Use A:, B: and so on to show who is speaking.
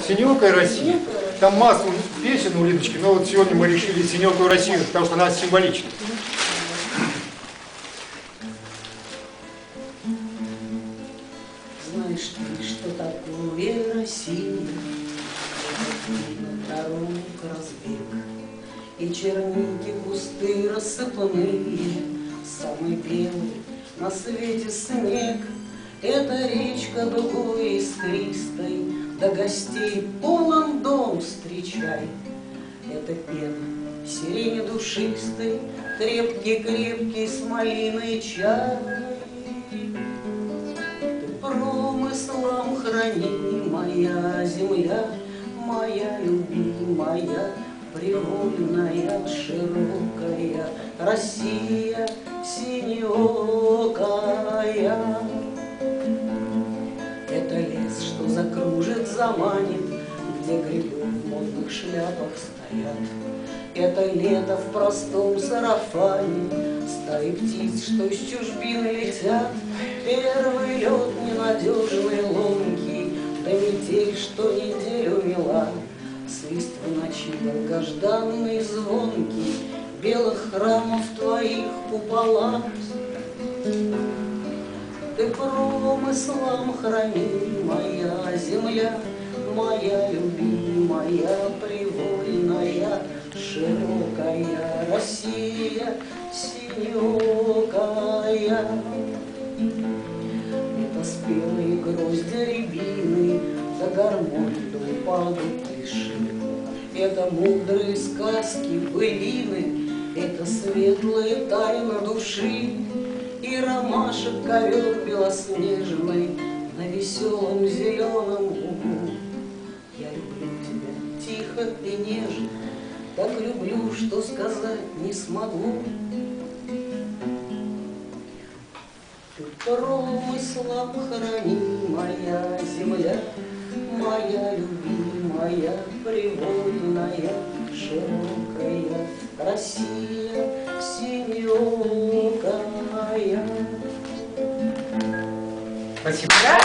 A: Синеокая Россия. Там массу песен у Лидочки, но вот сегодня мы решили Синеокую Россию, потому что она символична.
B: Знаешь ты, что такое Россия? На дорог разбег, и черники кусты рассыпанные, самый белый на свете снег. Это речка дугой искристой, до гостей полон дом встречай. Это пена сирени душистой, крепкий-крепкий с малиной чай. Промыслом хранимая земля, моя любимая, привольная, широкая Россия синеокая. Это лес, что закружит, заманит, где грибы в модных шляпах стоят. Это лето в простом сарафане, стаи птиц, что из чужбины летят. Первый лед ненадежный, ломкий, да метель, что неделю мела. Свист в ночи долгожданный, звонкий, белых храмов твоих купола. Ты промыслом хранимая земля, моя любимая, привольная, широкая Россия синеокая. Это спелые грозди рябины, да гармонь до упаду тиши. Это мудрые сказки былины, это светлая тайна души. И ромашек ковер белоснежный на веселом зеленом лугу. Я люблю тебя тихо и нежно, так люблю, что сказать не смогу. Ты промыслом хранимая земля, моя любимая, привольная, широкая Россия синеокая.
A: Спасибо.